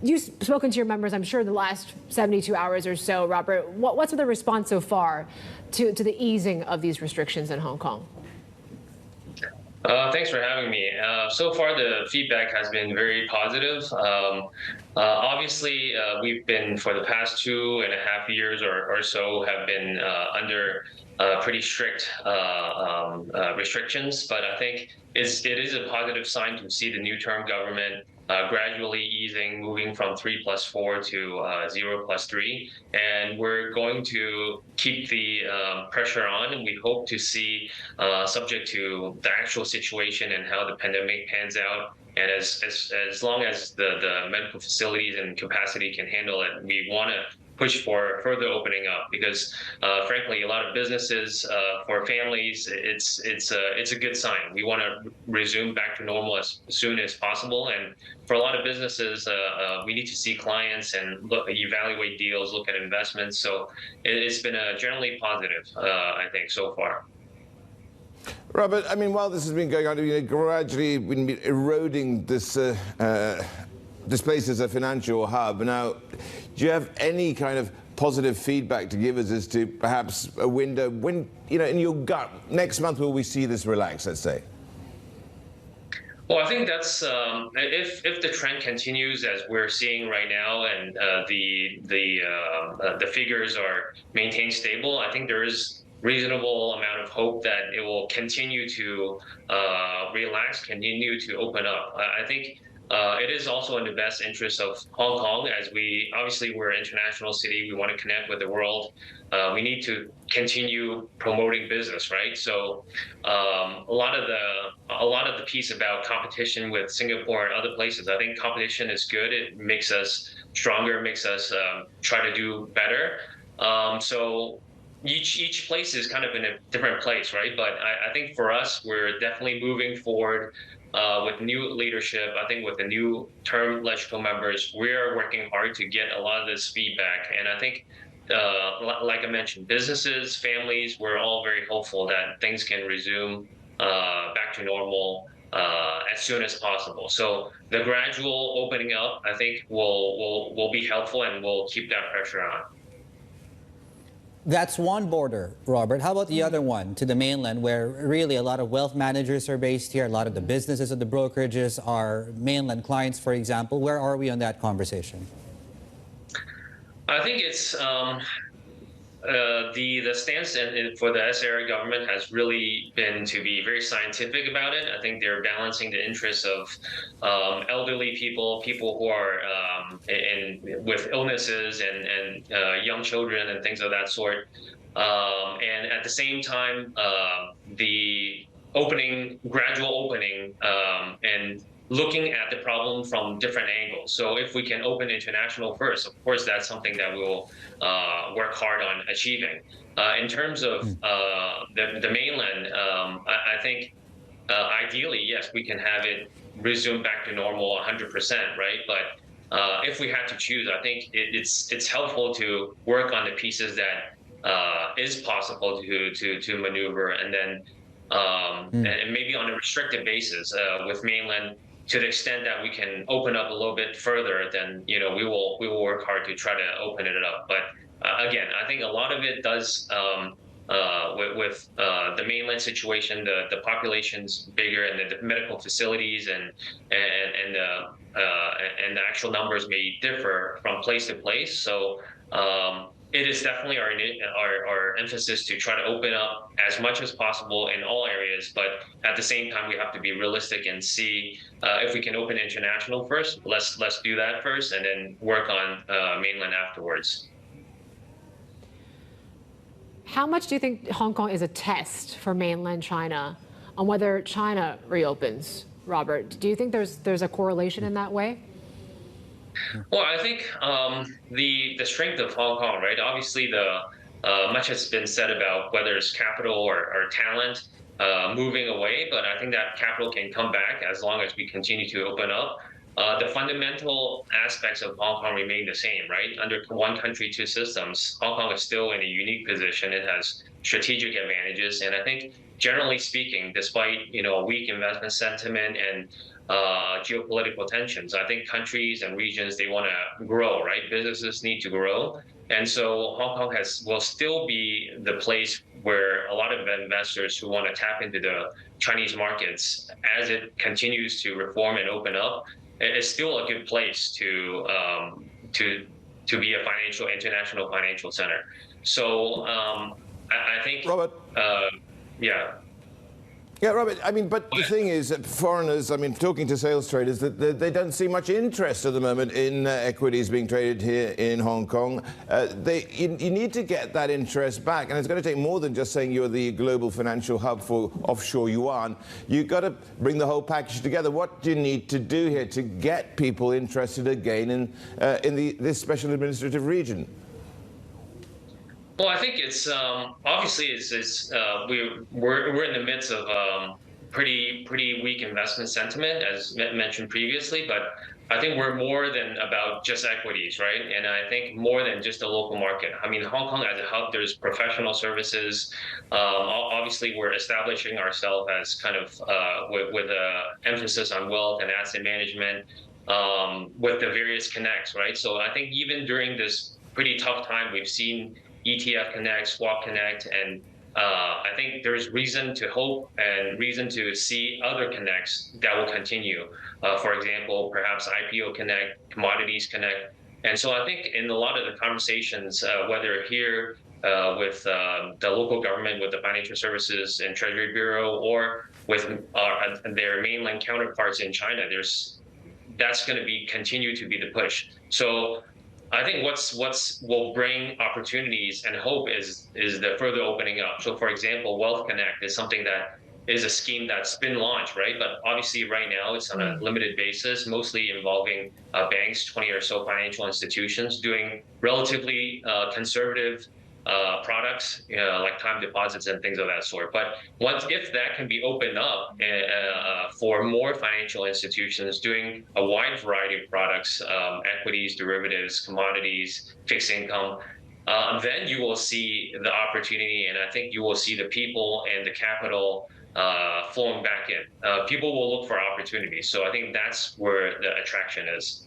You've spoken to your members, I'm sure, the last 72 hours or so, Robert. What's the response so far to the easing of these restrictions in Hong Kong? Thanks for having me. So far, the feedback has been very positive. Obviously, we've been, for the past 2.5 years or so, have been under pretty strict restrictions. But I think it is a positive sign to see the new term government gradually easing, moving from 3+4 to 0+3. And we're going to keep the pressure on, and we hope to see, subject to the actual situation and how the pandemic pans out, and as long as the medical facilities and capacity can handle it, we want to push for further opening up, because frankly, a lot of businesses, for families, it's a good sign. We want to resume back to normal as soon as possible, and for a lot of businesses, we need to see clients and evaluate deals, look at investments. So it's been generally positive, I think, so far. Robert, I mean, while this has been going on, gradually been eroding this this place as a financial hub. Now, do you have any kind of positive feedback to give us as to perhaps a window when, in your gut, next month will we see this relax, let's say? Well, I think that's if the trend continues as we're seeing right now, and the figures are maintained stable, I think there is reasonable amount of hope that it will continue to relax, continue to open up. I think it is also in the best interest of Hong Kong, as we're an international city. We want to connect with the world. We need to continue promoting business, right? So a lot of the piece about competition with Singapore and other places, I think competition is good. It makes us stronger, makes us try to do better. So each place is kind of in a different place, right? But I think for us, we're definitely moving forward with new leadership. I think with the new term legislative members, we're working hard to get a lot of this feedback. And I think, like I mentioned, businesses, families, we're all very hopeful that things can resume back to normal as soon as possible. So the gradual opening up, I think, will be helpful, and we'll keep that pressure on. That's one border, Robert. How about the other one, to the mainland, where really a lot of wealth managers are based here, a lot of the businesses and the brokerages are mainland clients, for example. Where are we on that conversation? I think it's the stance for the SAR government has really been to be very scientific about it. I think they're balancing the interests of elderly people who are with illnesses, and young children and things of that sort. And at the same time, the gradual opening, and looking at the problem from different angles. So if we can open international first, of course, that's something that we'll work hard on achieving. In terms of the mainland, I think ideally, yes, we can have it resume back to normal 100%, right? But if we had to choose, I think it's helpful to work on the pieces that is possible to maneuver, and then and maybe on a restricted basis with mainland, to the extent that we can open up a little bit further, then we will work hard to try to open it up. But again, I think a lot of it does with the mainland situation. The population's bigger, and the medical facilities and the actual numbers may differ from place to place. So it is definitely our emphasis to try to open up as much as possible in all areas, but at the same time, we have to be realistic and see if we can open international first. Let's do that first, and then work on mainland afterwards. How much do you think Hong Kong is a test for mainland China on whether China reopens, Robert? Do you think there's a correlation in that way? Well, I think the strength of Hong Kong, right? Obviously, much has been said about whether it's capital or talent moving away, but I think that capital can come back as long as we continue to open up. The fundamental aspects of Hong Kong remain the same, right? Under one country, two systems, Hong Kong is still in a unique position. It has strategic advantages, and I think generally speaking, despite weak investment sentiment and geopolitical tensions, I think countries and regions, they want to grow, right? Businesses need to grow. And so Hong Kong will still be the place where a lot of investors who want to tap into the Chinese markets as it continues to reform and open up, it's still a good place to be a international financial center. So I think, Robert? Yeah. Yeah, Robert, I mean, but the thing is that foreigners, I mean, talking to sales traders, that they don't see much interest at the moment in equities being traded here in Hong Kong. You need to get that interest back, and it's going to take more than just saying you're the global financial hub for offshore yuan. You've got to bring the whole package together. What do you need to do here to get people interested again in this special administrative region? Well, I think it's obviously we're in the midst of pretty weak investment sentiment, as mentioned previously. But I think we're more than about just equities, right? And I think more than just a local market. I mean, Hong Kong as a hub, there's professional services. Obviously, we're establishing ourselves as kind of with emphasis on wealth and asset management with the various connects, right? So I think even during this pretty tough time, we've seen ETF Connect, Swap Connect, and I think there's reason to hope and reason to see other connects that will continue. For example, perhaps IPO Connect, Commodities Connect. And so I think in a lot of the conversations, whether here with the local government, with the Financial Services and Treasury Bureau, or with their mainland counterparts in China, that's going to continue to be the push. So I think what's will bring opportunities and hope is the further opening up. So, for example, Wealth Connect is something that is a scheme that's been launched, right? But obviously, right now it's on a limited basis, mostly involving banks, 20 or so financial institutions, doing relatively conservative products, like time deposits and things of that sort. But if that can be opened up for more financial institutions doing a wide variety of products, equities, derivatives, commodities, fixed income, then you will see the opportunity, and I think you will see the people and the capital flowing back in. People will look for opportunities. So I think that's where the attraction is.